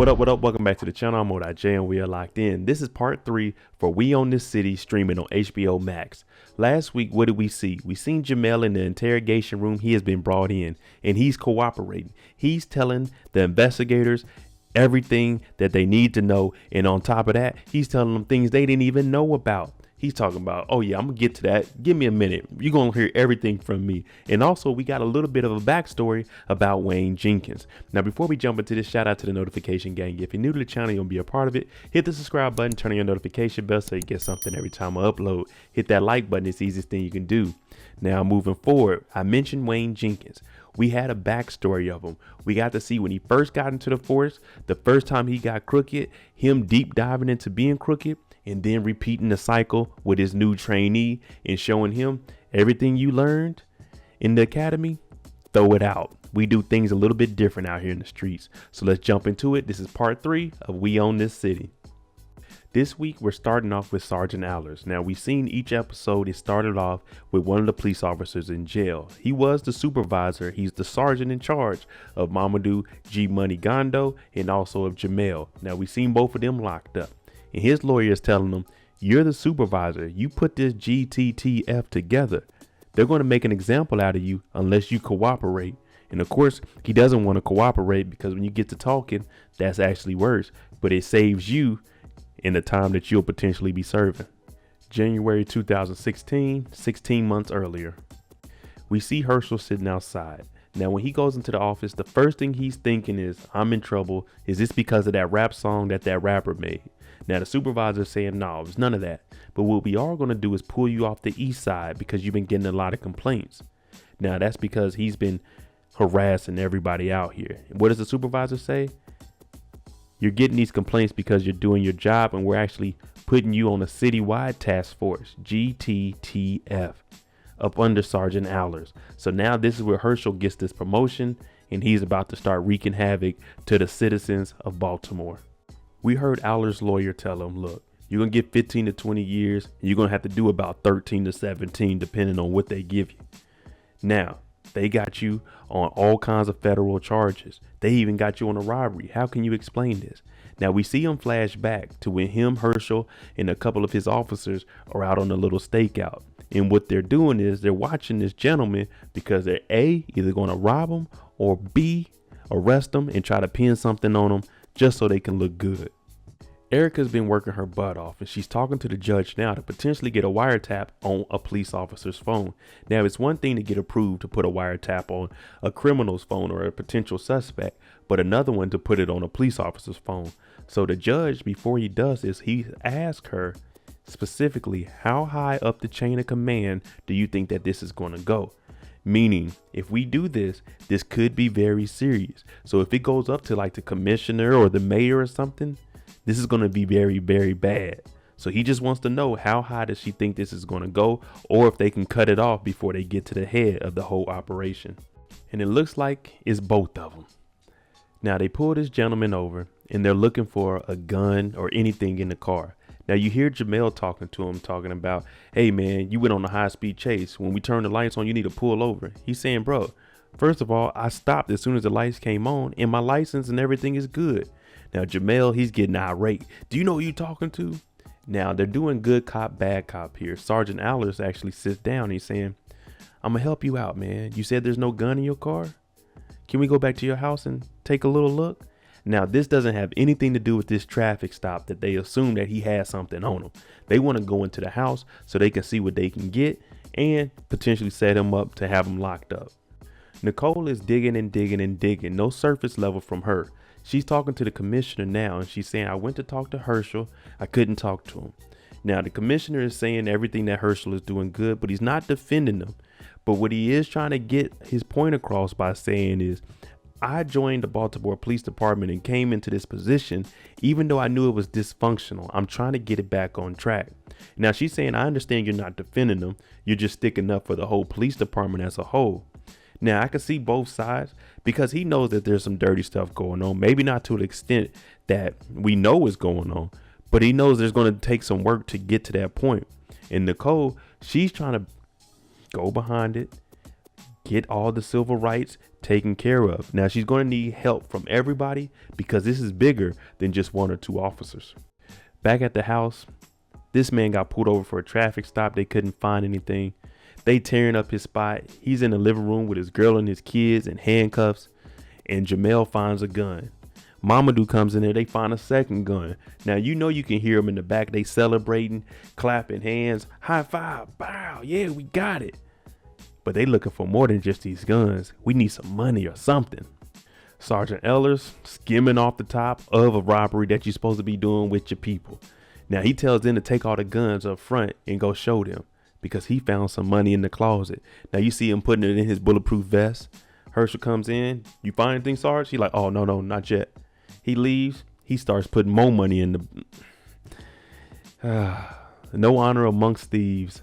What up, what up? Welcome back to the channel. I'm Moedotj and we are locked in. This is part 3 for We Own This City streaming on HBO Max. Last week, what did we see? We seen Jamel in the interrogation room. He has been brought in and he's cooperating. He's telling the investigators everything that they need to know. And on top of that, he's telling them things they didn't even know about. He's talking about, oh yeah, I'm gonna get to that. Give me a minute. You're gonna hear everything from me. And also, we got a little bit of a backstory about Wayne Jenkins. Now, before we jump into this, shout out to the notification gang. If you're new to the channel, you'll be a part of it. Hit the subscribe button, turn on your notification bell so you get something every time I upload. Hit that like button. It's the easiest thing you can do. Now, moving forward, I mentioned Wayne Jenkins. We had a backstory of him. We got to see when he first got into the force, the first time he got crooked, him deep diving into being crooked, and then repeating the cycle with his new trainee and showing him everything you learned in the academy, throw it out. We do things a little bit different out here in the streets. So let's jump into it. This is part 3 of We Own This City. This week, we're starting off with Sergeant Allers. Now, we've seen each episode. It started off with one of the police officers in jail. He was the supervisor. He's the sergeant in charge of Momodu, G Money Gondo, and also of Jamel. Now, we've seen both of them locked up. And his lawyer is telling him, you're the supervisor. You put this GTTF together. They're going to make an example out of you unless you cooperate. And of course, he doesn't want to cooperate because when you get to talking, that's actually worse. But it saves you in the time that you'll potentially be serving. January 2016, 16 months earlier. We see Herschel sitting outside. Now, when he goes into the office, the first thing he's thinking is, I'm in trouble. Is this because of that rap song that rapper made? Now, the supervisor is saying, no, it's none of that. But what we are going to do is pull you off the east side because you've been getting a lot of complaints. Now, that's because he's been harassing everybody out here. And what does the supervisor say? You're getting these complaints because you're doing your job, and we're actually putting you on a citywide task force, GTTF, up under Sergeant Allers. So now this is where Herschel gets this promotion, and he's about to start wreaking havoc to the citizens of Baltimore. We heard Allers' lawyer tell him, look, you're going to get 15 to 20 years. And you're going to have to do about 13 to 17, depending on what they give you. Now, they got you on all kinds of federal charges. They even got you on a robbery. How can you explain this? Now, we see him flash back to when him, Herschel, and a couple of his officers are out on a little stakeout. And what they're doing is they're watching this gentleman because they're A, either going to rob him, or B, arrest him and try to pin something on him just so they can look good. Erica's been working her butt off, and she's talking to the judge now to potentially get a wiretap on a police officer's phone. Now, it's one thing to get approved to put a wiretap on a criminal's phone or a potential suspect, but another one to put it on a police officer's phone. So the judge, before he does this, he asks her specifically, how high up the chain of command do you think that this is going to go? Meaning, if we do this, this could be very serious. So if it goes up to like the commissioner or the mayor or something, this is going to be very, very bad. So he just wants to know, how high does she think this is going to go, or if they can cut it off before they get to the head of the whole operation. And it looks like it's both of them. Now, they pull this gentleman over and they're looking for a gun or anything in the car. Now, you hear Jamel talking to him, talking about, hey, man, you went on a high speed chase. When we turn the lights on, you need to pull over. He's saying, bro, first of all, I stopped as soon as the lights came on and my license and everything is good. Now, Jamel, he's getting irate. Do you know who you're talking to? Now, they're doing good cop, bad cop here. Sergeant Allers actually sits down. He's saying, I'm going to help you out, man. You said there's no gun in your car. Can we go back to your house and take a little look? Now, this doesn't have anything to do with this traffic stop that they assume that he has something on him. They want to go into the house so they can see what they can get and potentially set him up to have him locked up. Nicole is digging and digging and digging. No surface level from her. She's talking to the commissioner now, and she's saying, I went to talk to Herschel. I couldn't talk to him. Now, the commissioner is saying everything that Herschel is doing good, but he's not defending them. But what he is trying to get his point across by saying is, I joined the Baltimore Police Department and came into this position, even though I knew it was dysfunctional. I'm trying to get it back on track. Now, she's saying, I understand you're not defending them. You're just sticking up for the whole police department as a whole. Now, I can see both sides because he knows that there's some dirty stuff going on. Maybe not to the extent that we know is going on, but he knows there's going to take some work to get to that point. And Nicole, she's trying to go behind it, get all the civil rights taken care of. Now she's going to need help from everybody because this is bigger than just 1 or 2 officers. Back at the house, this man got pulled over for a traffic stop. They couldn't find anything. They tearing up his spot. He's in the living room with his girl and his kids in handcuffs. And Jamel finds a gun. Momodu comes in there. They find a second gun. Now, you know, you can hear them in the back. They celebrating, clapping hands, high five, bow. Yeah, we got it. But they looking for more than just these guns. We need some money or something. Sergeant Ellers skimming off the top of a robbery that you're supposed to be doing with your people. Now he tells them to take all the guns up front and go show them because he found some money in the closet. Now you see him putting it in his bulletproof vest. Herschel comes in. You find anything, Sarge? He like, oh, no, not yet. He leaves. He starts putting more money in the... no honor amongst thieves.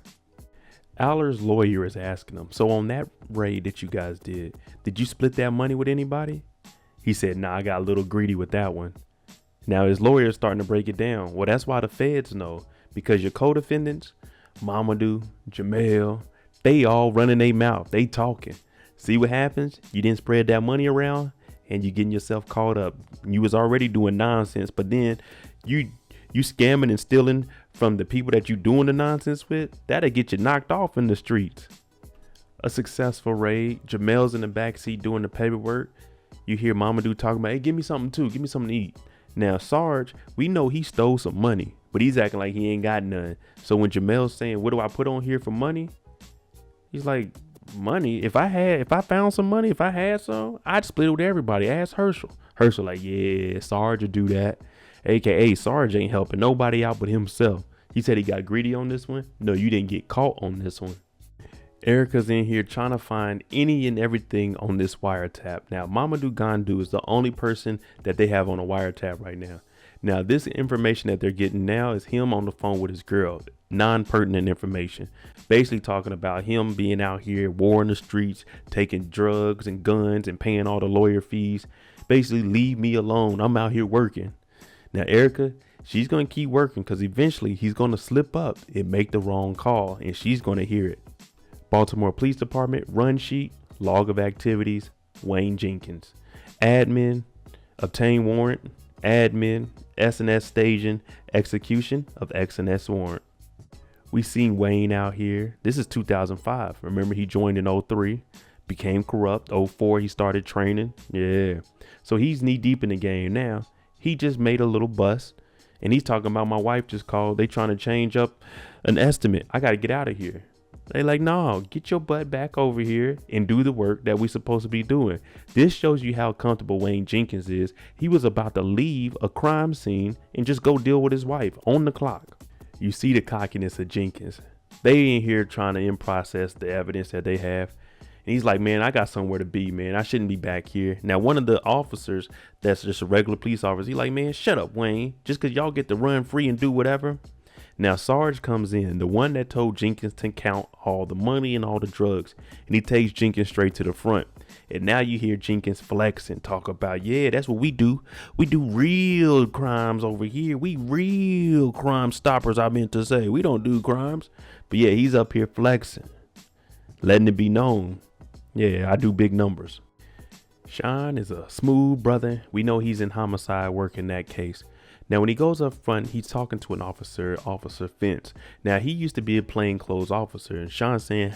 Aller's lawyer is asking him, so on that raid that you guys did you split that money with anybody? He said, nah, I got a little greedy with that one. Now his lawyer is starting to break it down. Well, that's why the feds know, because your co-defendants, Momodu, Jamel, they all running their mouth. They talking. See what happens? You didn't spread that money around and you getting yourself caught up. You was already doing nonsense, but then you scamming and stealing from the people that you doing the nonsense with. That'll get you knocked off in the streets. A successful raid. Jamel's in the backseat doing the paperwork. You hear Momodu talking about, hey, give me something too. Give me something to eat. Now, Sarge, we know he stole some money, but he's acting like he ain't got none. So when Jamel's saying, what do I put on here for money? He's like, money? If I found some money, if I had some, I'd split it with everybody. Ask Herschel. Herschel like, yeah, Sarge would do that. AKA Sarge ain't helping nobody out but himself. He said he got greedy on this one. No, you didn't get caught on this one. Erica's in here trying to find any and everything on this wiretap. Now, Momodu Gondo is the only person that they have on a wiretap right now. Now, this information that they're getting now is him on the phone with his girl. Non-pertinent information. Basically talking about him being out here, war in the streets, taking drugs and guns and paying all the lawyer fees. Basically, leave me alone. I'm out here working. Now, Erica, she's going to keep working because eventually he's going to slip up and make the wrong call, and she's going to hear it. Baltimore Police Department run sheet, log of activities, Wayne Jenkins. Admin, obtain warrant, admin, S&S staging, execution of X&S warrant. We seen Wayne out here. This is 2005. Remember, he joined in 03, became corrupt. 04, he started training. Yeah. So he's knee deep in the game now. He just made a little bust, and he's talking about my wife just called. They trying to change up an estimate. I got to get out of here. They like, no, get your butt back over here and do the work that we supposed to be doing. This shows you how comfortable Wayne Jenkins is. He was about to leave a crime scene and just go deal with his wife on the clock. You see the cockiness of Jenkins. They in here trying to in-process the evidence that they have. And he's like, man, I got somewhere to be, man. I shouldn't be back here. Now, one of the officers that's just a regular police officer, he's like, man, shut up, Wayne. Just because y'all get to run free and do whatever. Now, Sarge comes in, the one that told Jenkins to count all the money and all the drugs. And he takes Jenkins straight to the front. And now you hear Jenkins flex and talk about, yeah, that's what we do. We do real crimes over here. We real crime stoppers, I meant to say. We don't do crimes. But yeah, he's up here flexing, letting it be known. Yeah, I do big numbers. Sean is a smooth brother. We know he's in homicide working that case. Now, when he goes up front, he's talking to an officer, Officer Fentz. Now, he used to be a plainclothes officer, and Sean's saying,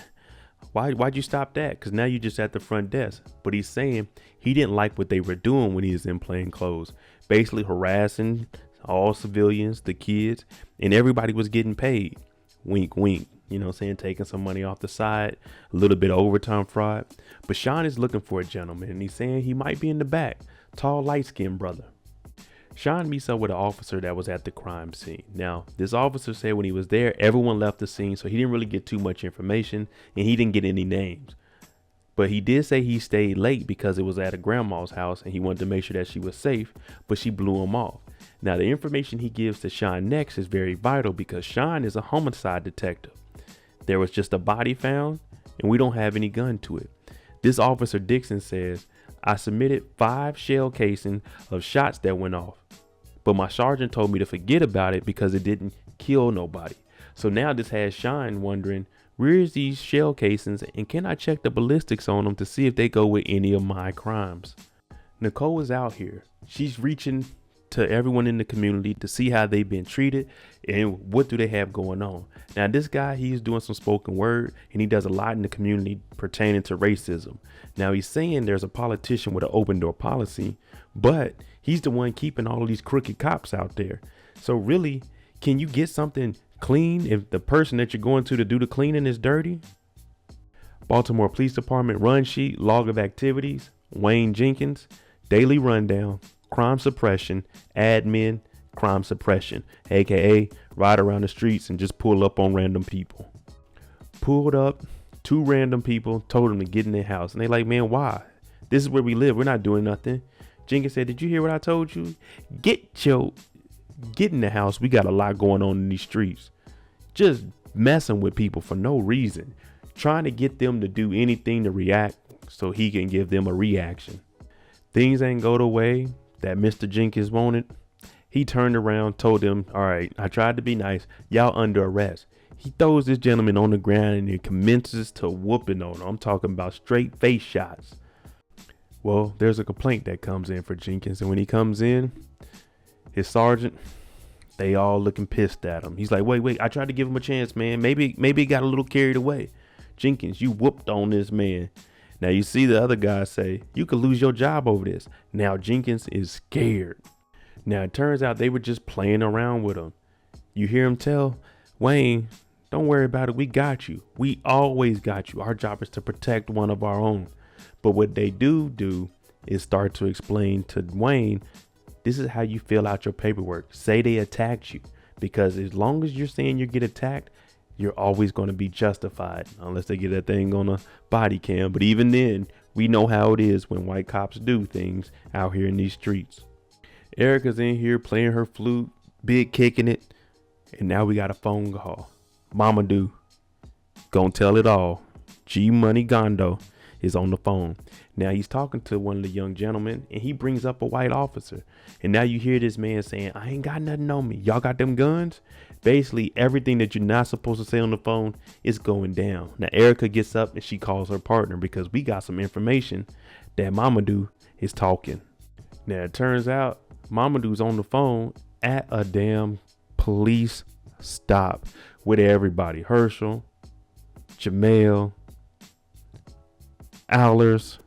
why'd you stop that? Because now you're just at the front desk. But he's saying he didn't like what they were doing when he was in plainclothes, basically harassing all civilians, the kids, and everybody was getting paid. Wink, wink. You know what I'm saying? Taking some money off the side, a little bit of overtime fraud. But Sean is looking for a gentleman, and he's saying he might be in the back. Tall, light-skinned brother. Sean meets up with an officer that was at the crime scene. Now, this officer said when he was there, everyone left the scene, so he didn't really get too much information, and he didn't get any names. But he did say he stayed late because it was at a grandma's house, and he wanted to make sure that she was safe, but she blew him off. Now, the information he gives to Sean next is very vital because Sean is a homicide detective. There was just a body found, and we don't have any gun to it. This officer Dixon says, I submitted 5 shell casing of shots that went off, but my sergeant told me to forget about it because it didn't kill nobody. So now this has Sean wondering, Where's these shell casings, and can I check the ballistics on them to see if they go with any of my crimes? Nicole is out here. She's reaching to everyone in the community to see how they've been treated and what do they have going on. Now, this guy, he's doing some spoken word, and he does a lot in the community pertaining to racism. Now, he's saying there's a politician with an open door policy, but he's the one keeping all of these crooked cops out there. So really, can you get something clean if the person that you're going to do the cleaning is dirty? Baltimore Police Department run sheet, log of activities, Wayne Jenkins, daily rundown, crime suppression, admin, crime suppression, aka ride around the streets and just pull up on random people. Pulled up, 2 random people, told them to get in their house, and they like, man, why? This is where we live, we're not doing nothing. Jenkins said, did you hear what I told you? Get in the house, we got a lot going on in these streets. Just messing with people for no reason, trying to get them to do anything to react so he can give them a reaction. Things ain't go the way that Mr. Jenkins wanted. He turned around, told them, all right, I tried to be nice, y'all under arrest. He throws this gentleman on the ground and he commences to whooping on him. I'm talking about straight face shots. Well, there's a complaint that comes in for Jenkins, and when he comes in, his sergeant, they all looking pissed at him. He's like, wait, I tried to give him a chance, man. Maybe he got a little carried away. Jenkins, you whooped on this man. Now you see the other guy say, you could lose your job over this. Now Jenkins is scared. Now it turns out they were just playing around with him. You hear him tell Wayne, don't worry about it. We got you. We always got you. Our job is to protect one of our own. But what they do is start to explain to Wayne, this is how you fill out your paperwork. Say they attacked you, because as long as you're saying you get attacked, you're always going to be justified, unless they get that thing on a body cam. But even then, we know how it is when white cops do things out here in these streets. Erica's in here playing her flute, big kicking it. And now we got a phone call. Momodu, gonna tell it all. G Money Gondo is on the phone. Now he's talking to one of the young gentlemen, and he brings up a white officer. And now you hear this man saying, I ain't got nothing on me. Y'all got them guns? Basically, everything that you're not supposed to say on the phone is going down. Now, Erica gets up and she calls her partner, because we got some information that Momodu is talking. Now, it turns out Momodu's on the phone at a damn police stop with everybody. Herschel, Jamel, Owlers,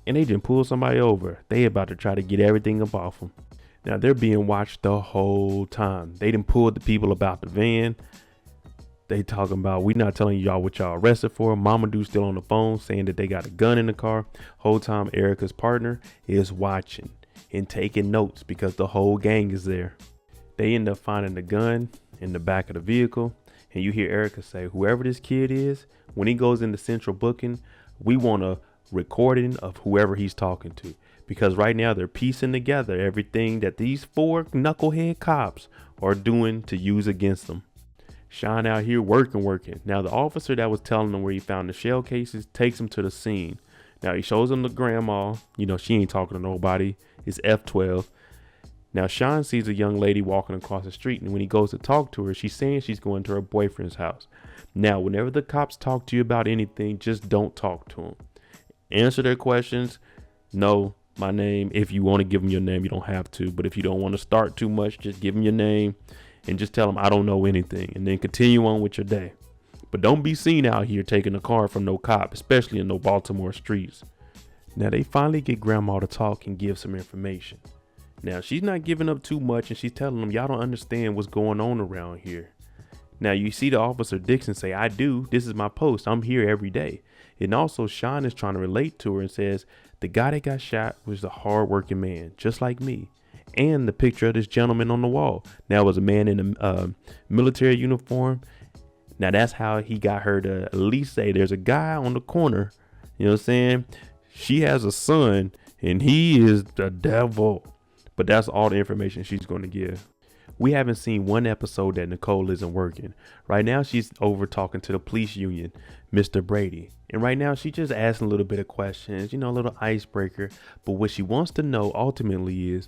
and they didn't pull somebody over. They about to try to get everything up off them. Now they're being watched the whole time. They done pulled the people about the van. They talking about, we not telling y'all what y'all arrested for. Momodu's still on the phone saying that they got a gun in the car. Whole time Erica's partner is watching and taking notes, because the whole gang is there. They end up finding the gun in the back of the vehicle. And you hear Erica say, whoever this kid is, when he goes into central booking, we want a recording of whoever he's talking to. Because right now they're piecing together everything that these 4 knucklehead cops are doing to use against them. Sean out here working. Now the officer that was telling them where he found the shell cases takes him to the scene. Now he shows him the grandma. You know, she ain't talking to nobody. It's F12. Now Sean sees a young lady walking across the street, and when he goes to talk to her, she's saying she's going to her boyfriend's house. Now, whenever the cops talk to you about anything, just don't talk to them. Answer their questions. No, my name. If you want to give them your name, you don't have to. But if you don't want to start too much, just give them your name and just tell them I don't know anything, and then continue on with your day. But don't be seen out here taking a car from no cop, especially in no Baltimore streets. Now they finally get grandma to talk and give some information. Now she's not giving up too much, and she's telling them, y'all don't understand what's going on around here. Now you see the officer Dixon say, I do. This is my post. I'm here every day. And also Sean is trying to relate to her and says, the guy that got shot was a hardworking man, just like me. And the picture of this gentleman on the wall. Now it was a man in a military uniform. Now that's how he got her to at least say there's a guy on the corner. You know what I'm saying? She has a son and he is the devil. But that's all the information she's going to give. We haven't seen one episode that Nicole isn't working. Right now, she's over talking to the police union, Mr. Brady. And right now, she's just asking a little bit of questions, you know, a little icebreaker. But what she wants to know ultimately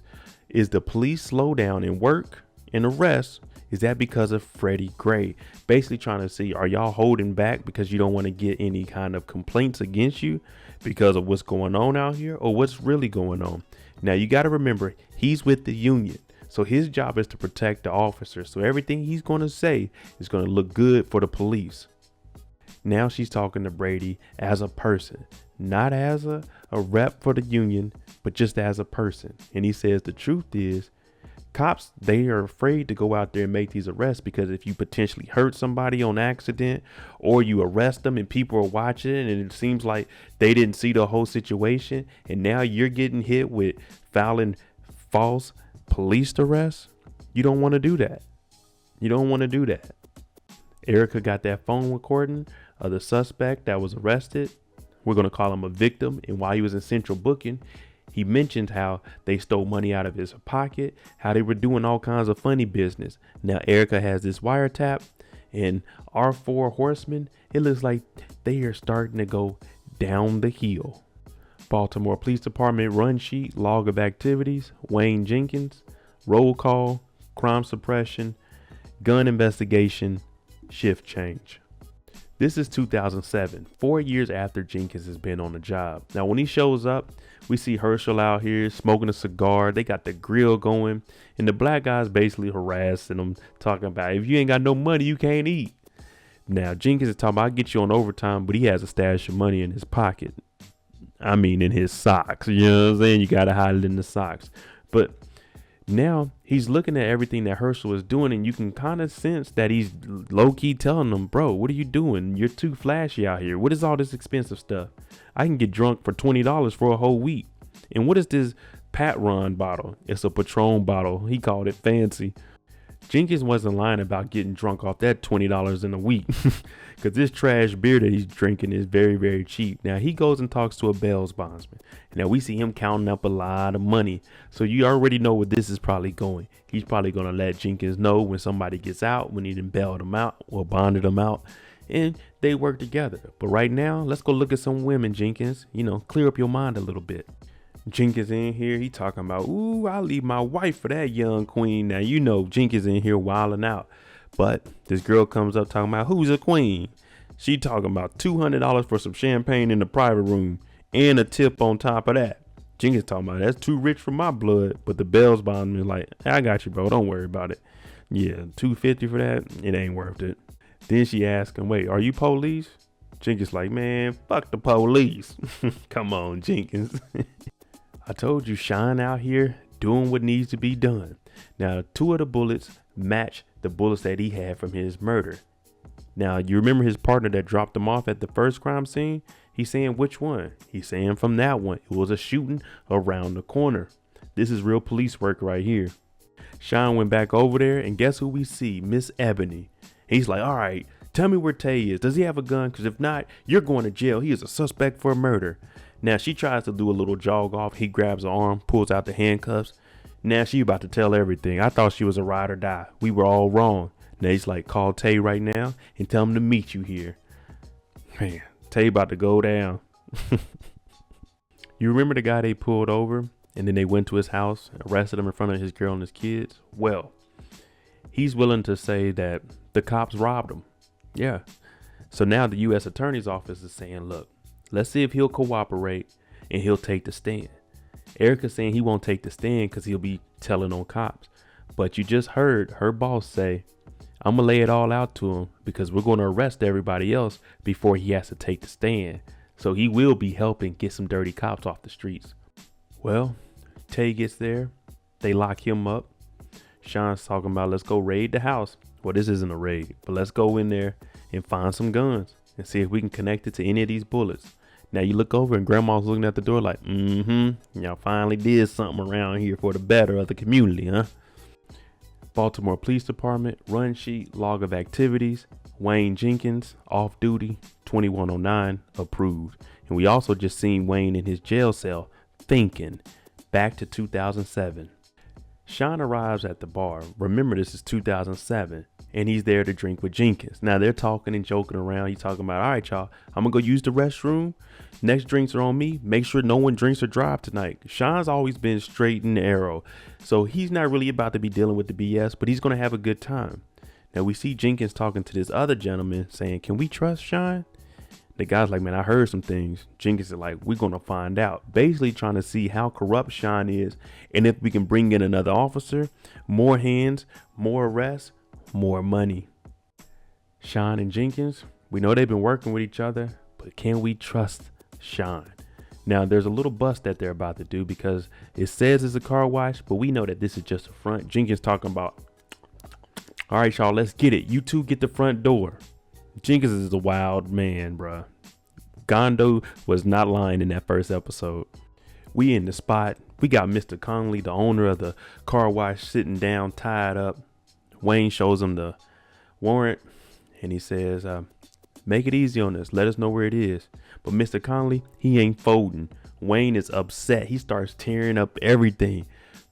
is the police slow down and work and arrest? Is that because of Freddie Gray? Basically trying to see, are y'all holding back because you don't want to get any kind of complaints against you because of what's going on out here, or what's really going on? Now you got to remember, he's with the union. So his job is to protect the officers. So everything he's going to say is going to look good for the police. Now she's talking to Brady as a person, not as a rep for the union, but just as a person. And he says the truth is, cops, they are afraid to go out there and make these arrests because if you potentially hurt somebody on accident or you arrest them and people are watching and it seems like they didn't see the whole situation and now you're getting hit with filing false police arrests, you don't want to do that. You don't want to do that. Erica got that phone recording of the suspect that was arrested. We're going to call him a victim. And while he was in central booking, he mentioned how they stole money out of his pocket, how they were doing all kinds of funny business. Now Erica has this wiretap, and our four horsemen, it looks like they are starting to go down the hill. Baltimore Police Department run sheet, log of activities, Wayne Jenkins, roll call, crime suppression, gun investigation, shift change. This is 2007, 4 years after Jenkins has been on the job. Now, when he shows up, we see Herschel out here smoking a cigar. They got the grill going, and the black guy's basically harassing him, talking about, if you ain't got no money, you can't eat. Now, Jenkins is talking about, I'll get you on overtime, but he has a stash of money in his pocket. I mean, in his socks. You know what I'm saying? You got to hide it in the socks. But now he's looking at everything that Herschel is doing, and you can kind of sense that he's low-key telling them, bro, what are you doing? You're too flashy out here. What is all this expensive stuff? I can get drunk for $20 for a whole week. And what is this Patron bottle? It's a Patron bottle. He called it fancy. Jenkins wasn't lying about getting drunk off that $20 in a week because this trash beer that he's drinking is very, very cheap. Now he goes and talks to a bail bondsman. Now we see him counting up a lot of money. So you already know where this is probably going. He's probably going to let Jenkins know when somebody gets out, when he done bailed him out or bonded him out, and they work together. But right now, let's go look at some women, Jenkins. You know, clear up your mind a little bit. Jenkins in here, he talking about, ooh, I'll leave my wife for that young queen. Now, you know, Jenkins in here wilding out. But this girl comes up talking about, who's a queen? She talking about $200 for some champagne in the private room and a tip on top of that. Jenkins talking about, that's too rich for my blood. But the bail bondsman is like, I got you, bro. Don't worry about it. Yeah, $250 for that. It ain't worth it. Then she asked him, wait, are you police? Jenkins like, man, fuck the police. Come on, Jenkins. I told you, Sean out here doing what needs to be done. Now, 2 of the bullets match the bullets that he had from his murder. Now, you remember his partner that dropped him off at the first crime scene? He's saying which one? He's saying from that one. It was a shooting around the corner. This is real police work right here. Sean went back over there, and guess who we see? Miss Ebony. He's like, all right, tell me where Tay is. Does he have a gun? Because if not, you're going to jail. He is a suspect for murder. Now she tries to do a little jog off. He grabs her arm, pulls out the handcuffs. Now she about to tell everything. I thought she was a ride or die. We were all wrong. Now he's like, call Tay right now and tell him to meet you here. Man, Tay about to go down. You remember the guy they pulled over and then they went to his house, arrested him in front of his girl and his kids? Well, he's willing to say that the cops robbed him. Yeah. So now the U.S. Attorney's Office is saying, look, let's see if he'll cooperate and he'll take the stand. Erica's saying he won't take the stand because he'll be telling on cops. But you just heard her boss say, I'm going to lay it all out to him because we're going to arrest everybody else before he has to take the stand. So he will be helping get some dirty cops off the streets. Well, Tay gets there. They lock him up. Sean's talking about, let's go raid the house. Well, this isn't a raid, but let's go in there and find some guns and see if we can connect it to any of these bullets. Now you look over and grandma's looking at the door like, y'all finally did something around here for the better of the community, huh? Baltimore Police Department, run sheet, log of activities, Wayne Jenkins, off duty, 2109, approved. And we also just seen Wayne in his jail cell thinking, back to 2007. Sean arrives at the bar. Remember, this is 2007. and he's there to drink with Jenkins. Now they're talking and joking around. He's talking about, all right, y'all, I'm gonna go use the restroom. Next drinks are on me. Make sure no one drinks or drive tonight. Sean's always been straight and narrow, so he's not really about to be dealing with the BS, but he's gonna have a good time. Now we see Jenkins talking to this other gentleman saying, can we trust Sean? The guy's like, man, I heard some things. Jenkins is like, we're gonna find out. Basically trying to see how corrupt Sean is, and if we can bring in another officer, more hands, more arrests, more money. Sean and Jenkins, we know they've been working with each other, but can we trust Sean? Now there's a little bust that they're about to do because it says it's a car wash, but we know that this is just a front. Jenkins talking about, all right, y'all, let's get it. You two get the front door. Jenkins is a wild man, bruh. Gondo was not lying in that first episode. We in the spot. We got Mr. Conley, the owner of the car wash, sitting down, tied up. Wayne shows him the warrant, and he says, make it easy on us. Let us know where it is. But Mr. Conley, he ain't folding. Wayne is upset. He starts tearing up everything,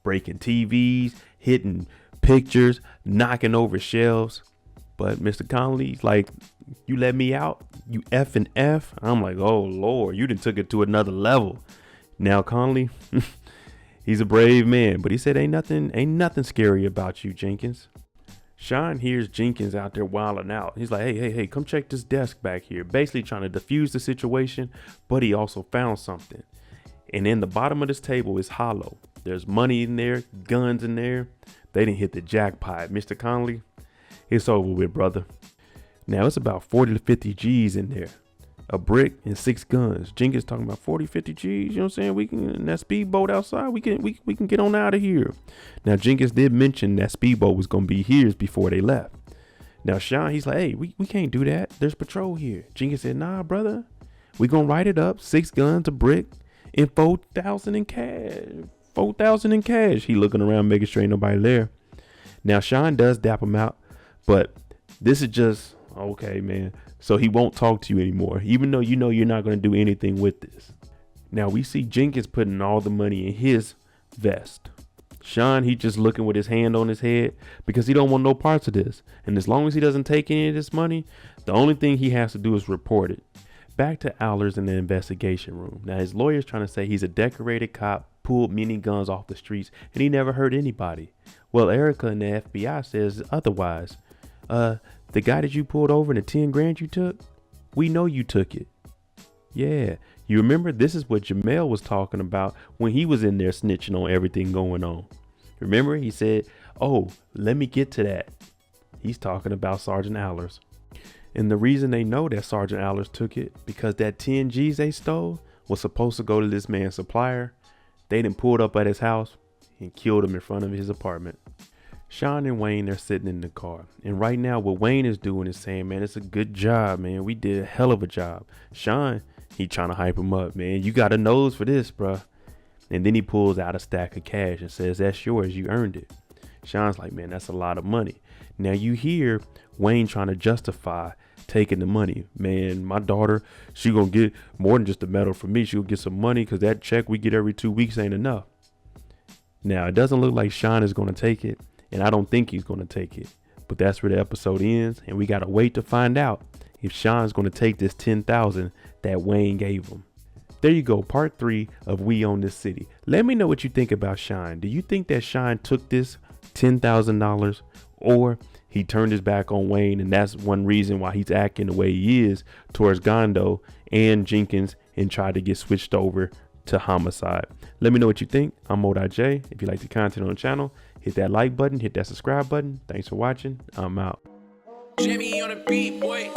breaking TVs, hitting pictures, knocking over shelves. But Mr. Conley's like, you let me out, you F and F. I'm like, oh Lord, you done took it to another level. Now Conley, he's a brave man, but he said ain't nothing scary about you, Jenkins. Sean hears Jenkins out there wilding out. He's like, hey, come check this desk back here. Basically trying to defuse the situation, but he also found something. And in the bottom of this table is hollow. There's money in there, guns in there. They didn't hit the jackpot. Mr. Conley, it's over with, brother. Now it's about 40 to 50 G's in there. A brick and 6 guns. Jenkins talking about 40, 50 G's. You know what I'm saying? We can, that speedboat outside, we can get on out of here. Now Jenkins did mention that speedboat was going to be his before they left. Now Sean, he's like, hey, we can't do that. There's patrol here. Jenkins said, nah, brother. We going to write it up. 6 guns, a brick, and 4,000 in cash. 4,000 in cash. He looking around, making sure ain't nobody there. Now Sean does dap him out, but this is just, okay, man. So he won't talk to you anymore, even though you know you're not going to do anything with this. Now we see Jenkins putting all the money in his vest. Sean, he just looking with his hand on his head because he don't want no parts of this. And as long as he doesn't take any of this money, the only thing he has to do is report it. Back to Allers in the investigation room. Now his lawyer's trying to say he's a decorated cop, pulled many guns off the streets, and he never hurt anybody. Well, Erica and the FBI says otherwise. The guy that you pulled over and the 10 grand you took, we know you took it. Yeah. You remember, this is what Jamel was talking about when he was in there snitching on everything going on. Remember, he said, oh, let me get to that. He's talking about Sergeant Allers. And the reason they know that Sergeant Allers took it, because that 10 G's they stole was supposed to go to this man's supplier. They done pulled up at his house and killed him in front of his apartment. Sean and Wayne, they're sitting in the car. And right now what Wayne is doing is saying, man, it's a good job, man. We did a hell of a job. Sean, he trying to hype him up, man. You got a nose for this, bruh. And then he pulls out a stack of cash and says, that's yours. You earned it. Sean's like, man, that's a lot of money. Now you hear Wayne trying to justify taking the money. Man, my daughter, she gonna get more than just a medal from me. She gonna get some money because that check we get every 2 weeks ain't enough. Now it doesn't look like Sean is gonna take it. And I don't think he's going to take it. But that's where the episode ends. And we got to wait to find out if Sean's going to take this 10,000 that Wayne gave him. There you go. Part 3 of We Own This City. Let me know what you think about Sean. Do you think that Sean took this $10,000 or he turned his back on Wayne? And that's one reason why he's acting the way he is towards Gondo and Jenkins and tried to get switched over to homicide. Let me know what you think. I'm Moedotj. If you like the content on the channel, hit that like button, hit that subscribe button. Thanks for watching. I'm out. Jimmy on the beat, boy.